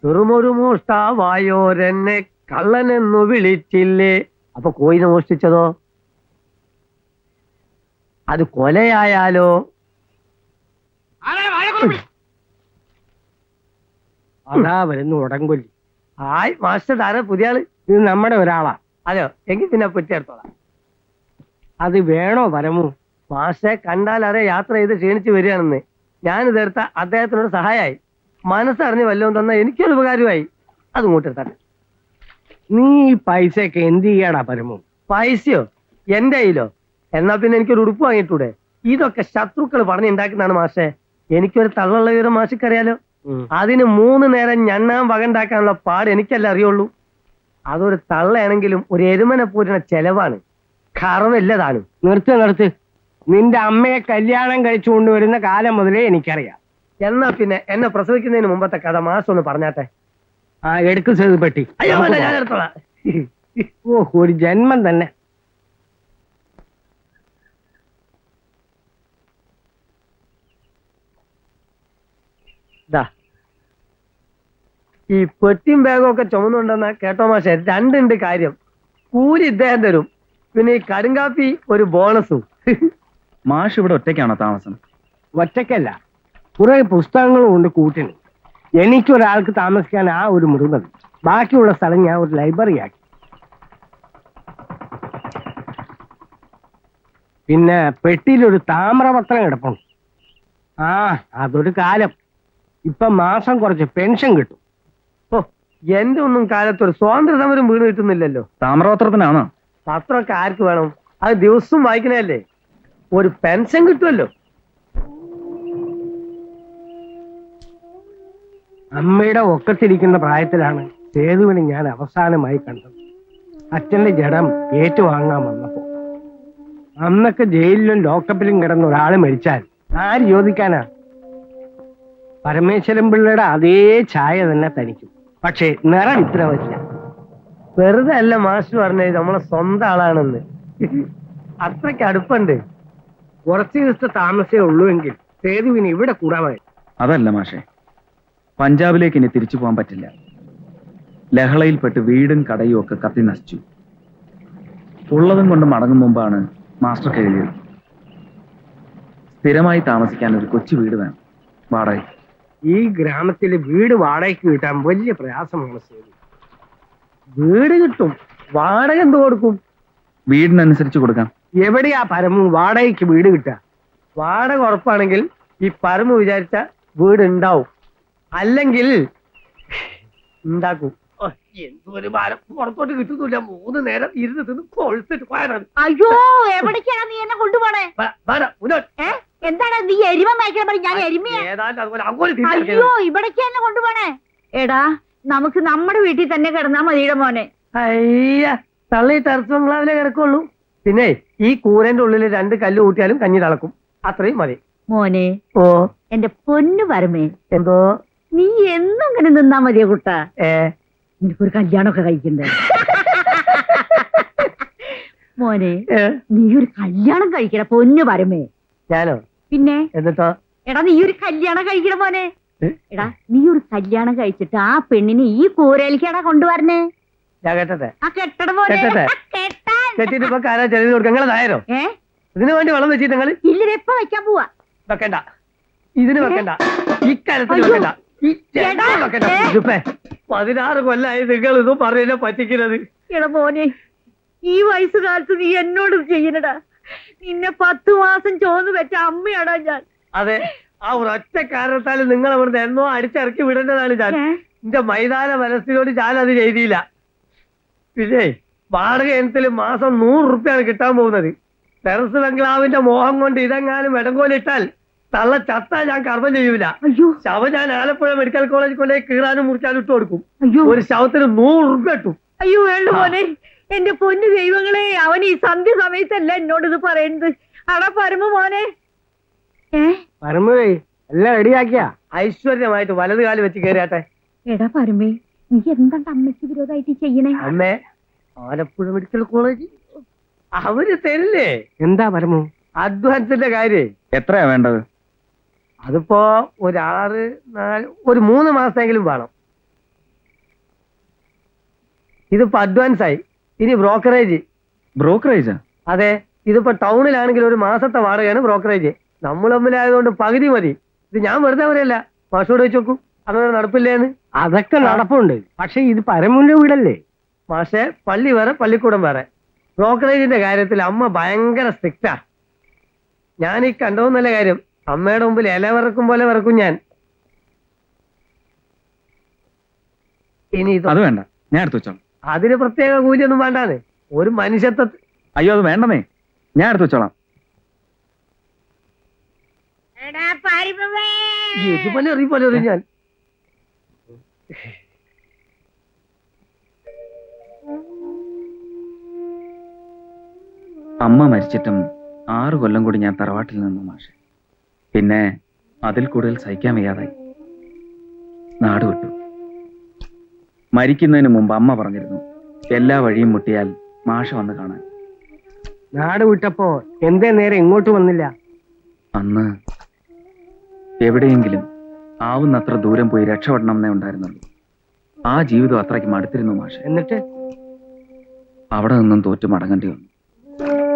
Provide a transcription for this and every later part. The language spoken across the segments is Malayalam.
ചെറുമൊരു മോഷ്ടാവായോരെന്നെ കള്ളനെന്നു വിളിച്ചില്ലേ. അപ്പൊ കോയിനെ മോഷ്ടിച്ചതോ? അത് കൊലയായാലോ? അതാ വരുന്നു ഉടങ്കൊല്ലി. ആയ് മാസ്റ്റർ താര പുതിയ ആള്. ഇത് നമ്മുടെ ഒരാളാ. അതെയോ? എങ്കിൽ പിന്നെ പറ്റിയെടുത്തോളാം. അത് വേണോ പരമു? മാസ്റ്ററെ കണ്ടാൽ അറിയ യാത്ര ചെയ്ത് ക്ഷീണിച്ച് വരികയാണെന്ന്. ഞാനിത് എടുത്ത അദ്ദേഹത്തിനോട് സഹായമായി. മനസ്സറിഞ്ഞ് വല്ലതും തന്ന എനിക്കൊരു ഉപകാരമായി. അത് ഇങ്ങോട്ടെടുത്താട്ടെ. നീ ഈ പൈസയൊക്കെ എന്ത് ചെയ്യാടാ പരമു? പൈസയോ? എന്റെ കയ്യിലോ? എന്നാ പിന്നെ എനിക്കൊരു ഉടുപ്പ് വാങ്ങിയിട്ടൂടെ? ഇതൊക്കെ ശത്രുക്കൾ പറഞ്ഞുണ്ടാക്കുന്നതാണ് മാഷെ. എനിക്കൊരു തള്ളുള്ള വിവരം മാഷിക്കറിയാലോ. അതിന് 3 നേരം ഞണ്ണാൻ വകണ്ടാക്കാനുള്ള പാട് എനിക്കല്ലേ അറിയുള്ളൂ. അതൊരു തള്ളയാണെങ്കിലും ഒരു എരുമനെ പൂരുന്ന ചെലവാണ്. കറവല്ലതാനും. നിർത്ത്. നിന്റെ അമ്മയെ കല്യാണം കഴിച്ചു കൊണ്ടുവരുന്ന കാലം മുതലേ എനിക്കറിയാം. എന്നാ പിന്നെ എന്നെ പ്രസവിക്കുന്നതിന് മുമ്പത്തെ കഥ മാസം ഒന്ന് പറഞ്ഞാട്ടെ. ആ എടുക്കു സേതുപട്ടി. അയ്യോ ഞാൻ എടുത്തോളാം. ഓ ഒരു ജന്മം തന്നെ. ഈ പെട്ടിയും ബാഗും ഒക്കെ ചുമന്നുണ്ടെന്ന കേട്ടോ മാഷെ. 2 ഉണ്ട് കാര്യം. കൂലി ഇദ്ദേഹം തരും, പിന്നെ ഈ കടുങ്കാപ്പി ഒരു ബോണസും. മാഷ് ഇവിടെ ഒറ്റയ്ക്കാണോ താമസം? ഒറ്റയ്ക്കല്ല, കുറെ പുസ്തകങ്ങളും ഉണ്ട് കൂട്ടിന്. എനിക്കൊരാൾക്ക് താമസിക്കാൻ ആ ഒരു മുറി മതി. ബാക്കിയുള്ള സ്ഥലം ഞാൻ ഒരു ലൈബ്രറി ആക്കി. പിന്നെ പെട്ടിയിലൊരു താമ്രപത്രം കിടപ്പുണ്ട്. ആ അതൊരു കാലം. ഇപ്പൊ മാസം കുറച്ച് പെൻഷൻ കിട്ടും. ഓ, എന്റെ ഒന്നും കാലത്ത് ഒരു സ്വാതന്ത്ര്യ സമരം വീണ് കിട്ടുന്നില്ലല്ലോ. താമ്രപത്രത്തിനാണോ? പത്രമൊക്കെ ആർക്ക് വേണം? അത് ദിവസവും വായിക്കണല്ലേ. ഒരു പെൻഷൻ കിട്ടുമല്ലോ. അമ്മയുടെ ഒക്കത്തിരിക്കുന്ന പ്രായത്തിലാണ് സേതുവിനെ ഞാൻ അവസാനമായി കണ്ടത്. അച്ഛന്റെ ജഡം ഏറ്റുവാങ്ങാൻ വന്നപ്പോ. അന്നൊക്കെ ജയിലിലും ലോക്കപ്പിലും കിടന്ന ഒരാൾ മരിച്ചാൽ ആര് ചോദിക്കാനാ? പരമേശ്വരൻ പിള്ളയുടെ അതേ ഛായ തന്നെ തനിക്കും. പക്ഷേ നിറം ഇത്ര വരില്ല. വെറുതെ അല്ല മാസ്റ്റർ പറഞ്ഞത് നമ്മളെ സ്വന്തം ആളാണെന്ന്. അത്രയ്ക്ക് അടുപ്പുണ്ട്. കുറച്ച് ദിവസത്തെ താമസേ ഉള്ളൂവെങ്കിൽ സേതുവിന് ഇവിടെ കൂടാമായി. അതല്ല മാഷെ, പഞ്ചാബിലേക്ക് ഇനി തിരിച്ചു പോകാൻ പറ്റില്ല. ലഹളയിൽപ്പെട്ട് വീടും കടയും ഒക്കെ കത്തി നശിച്ചു. ഉള്ളതും കൊണ്ട് മടങ്ങും മുമ്പാണ് മാസ്റ്റർക്ക് എഴുതിയത്. സ്ഥിരമായി താമസിക്കാൻ ഒരു കൊച്ചു വീട് വേണം, വാടക. ഈ ഗ്രാമത്തിൽ വീട് വാടകയ്ക്ക് കിട്ടാൻ വലിയ പ്രയാസമാണ് സേതു. വീട് കിട്ടും, വാടക എന്ത് കൊടുക്കും? വീടിനനുസരിച്ച് കൊടുക്കാം. എവിടെയാ പരമു വാടകയ്ക്ക് വീട് കിട്ടുക? വാടക ഉറപ്പാണെങ്കിൽ ഈ പരമ വിചാരിച്ച വീട് ഉണ്ടാവും, അല്ലെങ്കിൽ ഉണ്ടാക്കും. എന്തൊരു ഭാരം, പുറത്തോട്ട് കിട്ടുന്നില്ല. 3 നേരം ഇരുന്ന് തിന്ന് കൊഴുത്തിട്ട് പോയാൽ. അയ്യോ, എവിടേക്കാണ് നീ എന്നെ കൊണ്ടുപോണേ? എന്താണ് നീ എരിമ മേയ്ക്കാൻ? ഞാൻ എരിമയാ. അയ്യോ, ഇവിടേക്ക് എന്നെ കൊണ്ടുപോണേ. എടാ, നമുക്ക് നമ്മുടെ വീട്ടിൽ തന്നെ കിടന്നാ മതിയുടെ മോനെ. അയ്യ, തള്ളി ടെറസ് ബംഗ്ലാവിലെ കിടക്കുള്ളൂ. പിന്നെ ഈ കൂരന്റെ ഉള്ളിൽ 2 കല്ല് കൂട്ടിയാലും കഞ്ഞി തിളക്കും. അത്രയും മതി മോനെ. ഓ എന്റെ പൊന്നു പരമേ, എന്തോ നീ എന്നും ഇങ്ങനെ നിന്നാ മതിയോ കുട്ടാ? നിനക്കൊരു കല്യാണമൊക്കെ കഴിക്കണ്ടേ മോനെ? നീ ഒരു കല്യാണം കഴിക്കണ പൊന്നു പരമേ. ഞാനോ? പിന്നെ എന്നിട്ടോ? എടാ, നീ ഒരു കല്യാണം കഴിക്കണ മോനെ. എടാ, നീ ഒരു കല്യാണം കഴിച്ചിട്ട് ആ പെണ്ണിനെ ഈ കൂരയിലേക്കാടാ കൊണ്ടുവരണേ. ഞാൻ കേട്ടെ. ആ കെട്ടട മോനെ. കെട്ടിട്ട് ഇപ്പൊ കാരാ ചെറിയ കൊടുക്കുക. നിങ്ങൾ നായരോ? ഇതിനു വേണ്ടി വെള്ളം വെച്ചിട്ട് നിങ്ങൾ ഇല്ല, എപ്പ വെക്കാൻ പോവാ? വെക്കണ്ട, ഇതിന് വെക്കണ്ട, ഈ കാലത്തിന് വെക്കണ്ട, ഈ 16 കൊല്ലായി നിങ്ങൾ ഇതും പറഞ്ഞ പറ്റിക്കുന്നത്. എടാ മോനെ, ഈ വയസ്സുകാലത്ത് നീ എന്നോട് ചെയ്യണടാ. നിന്നെ 10 മാസം ചോന്ന് വെച്ച അമ്മയാടാ ഞാൻ. അതെ, ആ ഒരൊറ്റ കാരണത്താൽ നിങ്ങൾ അവിടുന്ന് എന്നോ അടിച്ചിറക്കി വിടേണ്ടതാണ് ഞാൻ. എന്റെ മൈതാന മനസ്സിനോട് ഞാൻ അത് ചെയ്തില്ല. പിന്നെ വാടക ഇനത്തിൽ മാസം 100 റുപ്യാണ് കിട്ടാൻ പോകുന്നത്. ടെറസ് ബംഗ്ലാവിന്റെ മോഹം കൊണ്ട് ഇതെങ്ങാനും ഇടങ്കോലിട്ടാൽ തള്ള ചത്താ ഞാൻ കർമ്മം ചെയ്യൂല. ശവം ഞാൻ ആലപ്പുഴ മെഡിക്കൽ കോളേജിൽ കൊണ്ടേ കീറാനും മുറിച്ചാനും ഇട്ട് കൊടുക്കും. ഒരു ശവത്തിന് 100 റുപ്യ കിട്ടും. അയ്യോ വേണ്ട മോനെ, എന്റെ പൊന്നു ദൈവങ്ങളെ, അവൻ ഈ സന്ധ്യ സമയത്തല്ല എന്നോട് ഇത് പറയുന്നത്. അടാ പരമ മോനെ. പരമേ, എല്ലാം റെഡിയാക്കിയ ഐശ്വര്യമായിട്ട് വലത് കാല് വെച്ച് കയറിയാട്ടെ. എടാ പരമേ, നീ എന്താണ് അമ്മയ്ക്ക് വിരോധമായിട്ട് ചെയ്യണേ? അമ്മേ, ആലപ്പുഴ മെഡിക്കൽ കോളേജ് അവര് തരില്ലേ? എന്താ പരമു? അഡ്വാൻസിന്റെ കാര്യം എത്രയാ വേണ്ടത്? അതിപ്പോ ഒരു 3 മാസമെങ്കിലും വേണം. ഇതിപ്പോ അഡ്വാൻസ് ആയി. ഇനി ബ്രോക്കറേജ്. ബ്രോക്കറേജാ? അതെ, ഇതിപ്പോ ടൗണിലാണെങ്കിൽ ഒരു മാസത്തെ വാടകയാണ് ബ്രോക്കറേജ്. നമ്മൾ തമ്മിലായതുകൊണ്ട് പകുതി മതി. ഇത് ഞാൻ വെറുതെ പറയല്ല, മാഷോട് വെച്ച് നോക്കൂ, അങ്ങനെ നടപ്പില്ലേന്ന്. അതൊക്കെ നടപ്പുണ്ട്, പക്ഷെ ഇത് പരമുന്റെ വീടല്ലേ. മാഷെ, പള്ളി വേറെ പള്ളിക്കൂടം വേറെ. ബ്രോക്കറേജിന്റെ കാര്യത്തിൽ അമ്മ ഭയങ്കര സ്ട്രിക്റ്റാ. ഞാൻ ഈ കണ്ടോന്നല്ല കാര്യം, അമ്മയുടെ മുമ്പിൽ ഇല വിറക്കും പോലെ വിറക്കും ഞാൻ. ഇനി അത് വേണ്ട, ഞാൻ എടുത്തു വെച്ചോളാം. അതിന് പ്രത്യേക കൂലിയൊന്നും വേണ്ടാന്ന്. ഒരു മനുഷ്യത്വ. അയ്യോ, അത് വേണ്ടമേ, ഞാൻ എടുത്തു വെച്ചോളാം. ഇതുപോലെ അറിയിപ്പോലെ അറിയും ഞാൻ. അമ്മ മരിച്ചിട്ടും 6 കൊല്ലം കൂടി ഞാൻ തറവാട്ടിൽ നിന്നു മാഷെ. പിന്നെ അതിൽ കൂടുതൽ സഹിക്കാൻ വയ്യാതായി നാട് വിട്ടു. മരിക്കുന്നതിന് മുമ്പ് അമ്മ പറഞ്ഞിരുന്നു, എല്ലാ വഴിയും മുട്ടിയാൽ മാഷ വന്ന് കാണാൻ. നാട് വിട്ടപ്പോ എന്തേ നേരെ ഇങ്ങോട്ട് വന്നില്ല? അന്ന് എവിടെയെങ്കിലും ആവുന്നത്ര ദൂരം പോയി രക്ഷപ്പെടണം എന്നേ ഉണ്ടായിരുന്നുള്ളൂ. ആ ജീവിതം അത്രയ്ക്ക് മടുത്തിരുന്നു മാഷെ. എന്നിട്ട് അവിടെ നിന്നും തോറ്റു മടങ്ങേണ്ടി വന്നു.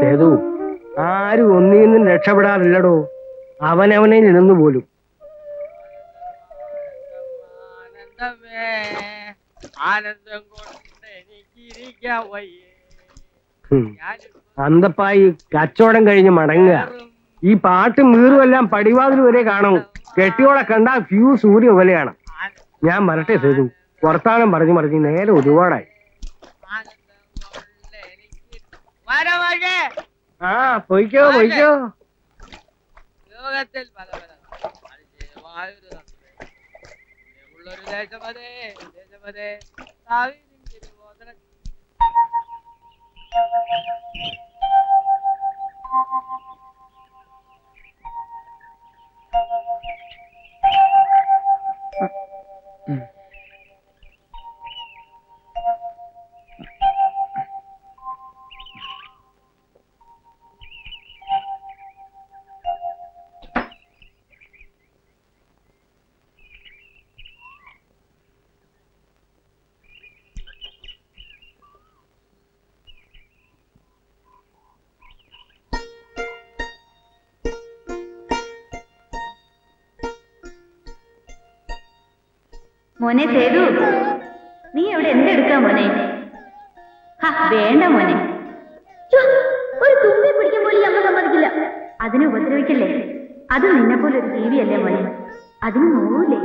സേതു, ആരും ഒന്നിൽ നിന്നും രക്ഷപ്പെടാറില്ലടോ, അവനവനെ നിന്നു പോലും. അന്തപ്പായി കച്ചവടം കഴിഞ്ഞ് മടങ്ങുക. ഈ പാട്ടും വീറുമെല്ലാം പടിവാതിൽ വരെ കാണും. കെട്ടിയോടെ കണ്ടാൽ ഫ്യൂസ് ഊരിയ പോലെയാണ്. ഞാൻ വരട്ടെ സേതു, വർത്താനം പറഞ്ഞു നേരെ ഒരുപാടായി. ആ, പോയിക്കോ. ലോകത്തിൽ പല ഉള്ളൊരു ദേശമതേ മോനെ സേതു, നീ എവിടെ എന്തെടുക്കാ മോനെ? വേണ്ട മോനെ, ഒരു തുമ്പി പിടിക്കാൻ പോലും അമ്മ സമ്മതിക്കില്ല. അതിനെ ഉപദ്രവിക്കല്ലേ? അത് നിന്നെ പോലെ ഒരു ജീവിയല്ലേ മോനെ, അതിന് നോവില്ലേ?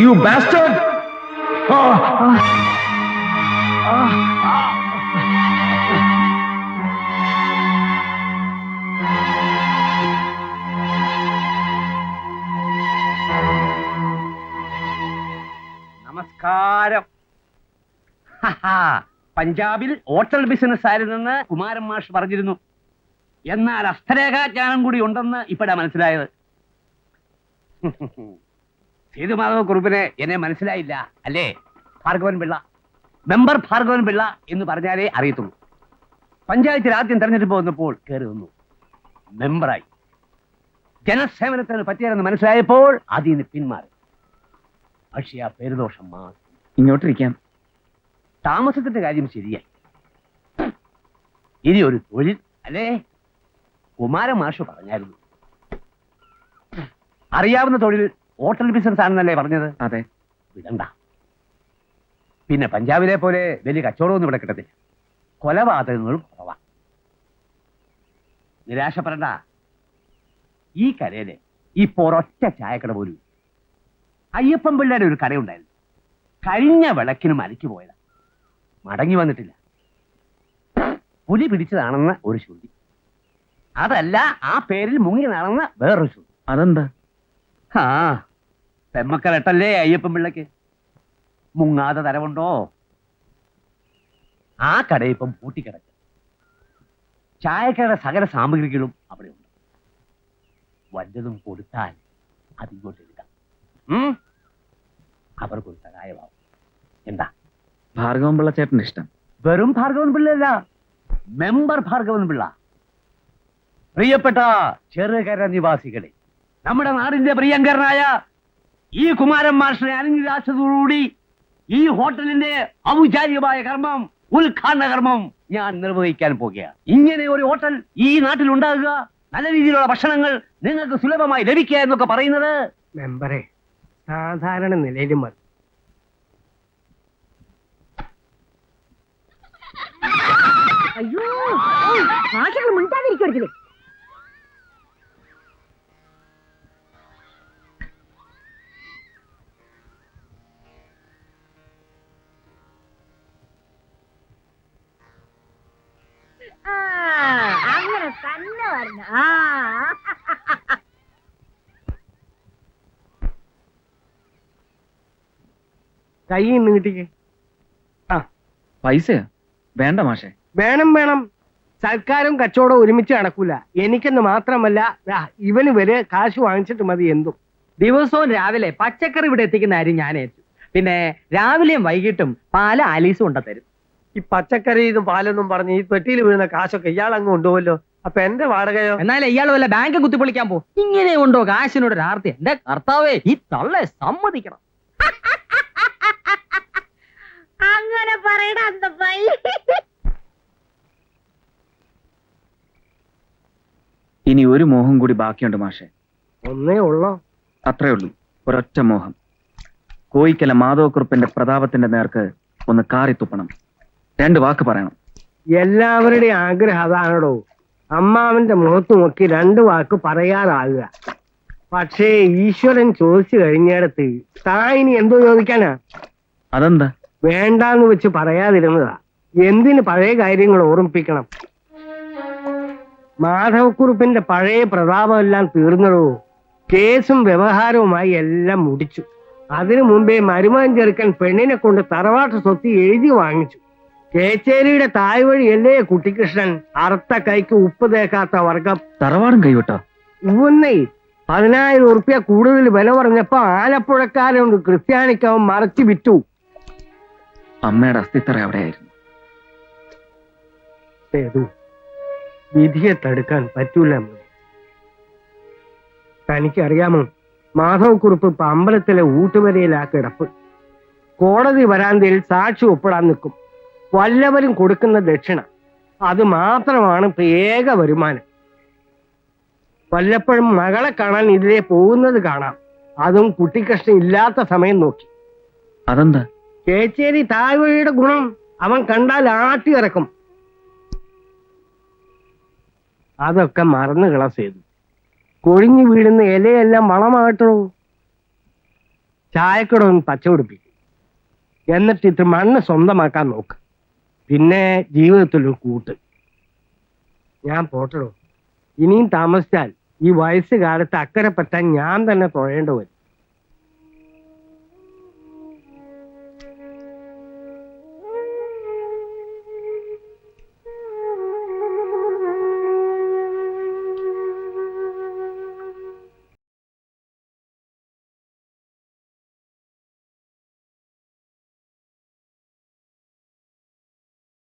You bastard! നമസ്കാരം. പഞ്ചാബിൽ ഹോട്ടൽ ബിസിനസ് ആയിരുന്നെന്ന് കുമാരൻ മാഷ് പറഞ്ഞിരുന്നു. എന്നാൽ ഹസ്തരേഖാജ്ഞാനം കൂടി ഉണ്ടെന്ന് ഇപ്പോഴാ മനസ്സിലായത്. സേതുമാധവ കുറുപ്പിനെ എന്നെ മനസ്സിലായില്ല അല്ലേ? ഭാർഗവൻ പിള്ള, മെമ്പർ ഭാർഗവൻ പിള്ള എന്ന് പറഞ്ഞാലേ അറിയത്തുള്ളൂ. പഞ്ചായത്തിൽ ആദ്യം തെരഞ്ഞെടുപ്പ് വന്നപ്പോൾ കയറി വന്നു, മെമ്പറായി. ജനസേവനത്തിന് പറ്റിയാലെന്ന് മനസ്സിലായപ്പോൾ അതിൽ നിന്ന് പിന്മാറി. പക്ഷേ ആ പേരുദോഷം മാറി. ഇങ്ങോട്ടിരിക്കാം. താമസത്തിന്റെ കാര്യം ശരിയായി. ഇനി ഒരു തൊഴിൽ അല്ലേ? കുമാരൻ മാഷ് പറഞ്ഞായിരുന്നു. അറിയാവുന്ന തൊഴിൽ ഹോട്ടൽ ബിസിനസ് ആണെന്നല്ലേ പറഞ്ഞത്? അതെ. വിടണ്ട. പിന്നെ പഞ്ചാബിലെ പോലെ വലിയ കച്ചവടമൊന്നും ഇവിടെ കിട്ടത്തില്ല. കൊലപാതകങ്ങളും കുറവാ. നിരാശപ്പെടണ്ട. ഈ കരയില് ഇപ്പൊ ഒരൊറ്റ ചായക്കട പോലും. അയ്യപ്പൻ പിള്ളയുടെ ഒരു കടയുണ്ടായിരുന്നു. കഴിഞ്ഞ വിളക്കിന് മലയ്ക്ക് പോയതാ, മടങ്ങി വന്നിട്ടില്ല. പുലി പിടിച്ചതാണെന്ന് ഒരു ശ്രുതി. അതല്ല, ആ പേരിൽ മുങ്ങിയതാണെന്ന് വേറൊരു ശ്രുതി. അതെന്താ? ആ, പെമ്മക്കരട്ടല്ലേ അയ്യപ്പൻ പിള്ളക്ക്. മുങ്ങാതെ തരവുണ്ടോ? ആ കട ഇപ്പം പൂട്ടിക്കിടക്ക്. ചായക്കടയുടെ സകല സാമഗ്രികളും അവിടെയുണ്ട്. വല്ലതും കൊടുത്താൽ അതിങ്ങോട്ട് എടുക്കാം. അവർക്കൊരു സഹായമാവും. എന്താ? ഭാർഗവൻ പിള്ള ചേട്ടന്റെ ഇഷ്ടം. വെറും ഭാർഗവൻ പിള്ളയല്ല, മെമ്പർ ഭാർഗവൻ പിള്ള. പ്രിയപ്പെട്ട ചെറുകര നിവാസികളെ, നമ്മുടെ നാടിന്റെ പ്രിയങ്കരനായ ഈ കുമാരൻ മാസ്റ്ററെ അനുഗ്രഹിച്ചതോടുകൂടി ഈ ഹോട്ടലിന്റെ ഔപചാരികമായ കർമ്മം, ഉദ്ഘാടന കർമ്മം ഞാൻ നിർവഹിക്കാൻ പോകുകയാണ്. ഇങ്ങനെ ഒരു ഹോട്ടൽ ഈ നാട്ടിൽ ഉണ്ടാകുക, നല്ല രീതിയിലുള്ള ഭക്ഷണങ്ങൾ നിങ്ങൾക്ക് സുലഭമായി ലഭിക്കുക എന്നൊക്കെ പറയുന്നത് മെമ്പറെ സാധാരണ നിലയിൽ മതി. അയ്യോ ഭാഷകൾ മിണ്ടാതിരിക്കരുതില്ലേ. അങ്ങനെ തന്നെ പറഞ്ഞു. കൈ നീട്ടിക്ക്. ആ പൈസയാ വേണ്ട മാഷെ. വേണം വേണം. സർക്കാരും കച്ചവടവും ഒരുമിച്ച് നടക്കൂല. എനിക്കെന്ന് മാത്രമല്ല, ഇവന് വരെ കാശ് വാങ്ങിച്ചിട്ട് മതി എന്തും. ദിവസവും രാവിലെ പച്ചക്കറി ഇവിടെ എത്തിക്കുന്ന കാര്യം ഞാൻ ഏറ്റു. പിന്നെ രാവിലെയും വൈകിട്ടും പാല് ആലീസും കൊണ്ടുതരും. ഈ പച്ചക്കറി ഇതും പാലൊന്നും പറഞ്ഞ് ഈ പെട്ടിയിൽ വീഴുന്ന കാശൊക്കെ ഇയാൾ അങ്ങ് കൊണ്ടുപോലോ. അപ്പൊ എന്റെ വാടകയോ? എന്നാലും ഇയാൾ വല്ല ബാങ്ക് കുത്തിപ്പൊളിക്കാൻ പോ. ഇങ്ങനെ ഉണ്ടോ കാശിനോട് ഒരു ആർത്തി? എന്റെ കർത്താവേ, ഈ തള്ളെ സമ്മതിക്കണം. അങ്ങനെ പറയടാ. ഇനി ഒരു മോഹം കൂടി ബാക്കിയുണ്ട് മാഷെ. ഒന്നേ ഉള്ളോ? അത്രേ ഉള്ളൂ, ഒരൊറ്റ മോഹം. കോയിക്കല മാധവക്കുറുപ്പിന്റെ പ്രതാപത്തിന്റെ നേർക്ക് ഒന്ന് കാറിത്തുപ്പണം. 2 വാക്ക് പറയണം. എല്ലാവരുടെയും ആഗ്രഹം അതാണോ? അമ്മാവന്റെ മുഖത്ത് നോക്കി 2 വാക്ക് പറയാറാകുക. പക്ഷേ ഈശ്വരൻ ചോദിച്ചു കഴിഞ്ഞിടത്ത് തായിനി എന്തോ ചോദിക്കാനാ? അതെന്താ? വേണ്ടാന്ന് വെച്ച് പറയാതിരുന്നതാ. എന്തിന് പഴയ കാര്യങ്ങൾ ഓർമ്മിപ്പിക്കണം? മാധവക്കുറുപ്പിന്റെ പഴയ പ്രതാപമെല്ലാം തീർന്നതോ. കേസും വ്യവഹാരവുമായി എല്ലാം മുടിച്ചു. അതിനു മുമ്പേ മരുമകൻ ചെറുക്കൻ പെണ്ണിനെ കൊണ്ട് തറവാട്ട് സ്വത്ത് എഴുതി വാങ്ങിച്ചു. കേച്ചേരിയുടെ തായ് വഴിയല്ലേ കുട്ടിക്കൃഷ്ണൻ അറുത്ത കൈക്ക് ഉപ്പ് തേക്കാത്ത വർഗം. തറവാടും കൈവിട്ടോ? ഇവന്നേ 10,000 ഉറുപ്പ്യ കൂടുതൽ വില പറഞ്ഞപ്പോ ആലപ്പുഴക്കാരുണ്ട് ക്രിസ്ത്യാനിക്കവൻ മറച്ചു വിറ്റു. അമ്മയുടെ അസ്ഥിത്തറ അവിടെയായിരുന്നു. സേതു, വിധിയെ തടുക്കാൻ പറ്റൂല. തനിക്കറിയാമോ, മാധവക്കുറുപ്പ് ഇപ്പൊ അമ്പലത്തിലെ ഊട്ടുവരയിലാ കിടപ്പ്. കോടതി വരാന്തയിൽ സാക്ഷി ഒപ്പിടാൻ നിൽക്കും. വല്ലവരും കൊടുക്കുന്ന ദക്ഷിണ അത് മാത്രമാണ് ഇപ്പൊ ഏക വരുമാനം. വല്ലപ്പോഴും മകളെ കാണാൻ ഇതിലെ പോകുന്നത് കാണാം. അതും കുട്ടിക്കഷ്ണം ഇല്ലാത്ത സമയം നോക്കി. അതെന്താ? കേച്ചേരി താഴ്വഴിയുടെ ഗുണം അവൻ കണ്ടാൽ ആട്ടി ഇറക്കും. അതൊക്കെ മറന്നു കള ചെയ്തു. കൊഴിഞ്ഞു വീഴുന്ന ഇലയെല്ലാം വളമാകട്ടോ. ചായക്കടവും പച്ച പിടിപ്പിക്കും. എന്നിട്ട് ഇത് മണ്ണ് സ്വന്തമാക്കാൻ നോക്ക്. പിന്നെ ജീവിതത്തിലൊരു കൂട്ട്. ഞാൻ പോട്ടടോ. ഇനിയും താമസിച്ചാൽ ഈ വയസ്സുകാലത്ത് അക്കരെ പറ്റാൻ ഞാൻ തന്നെ തുഴയേണ്ടി വരും.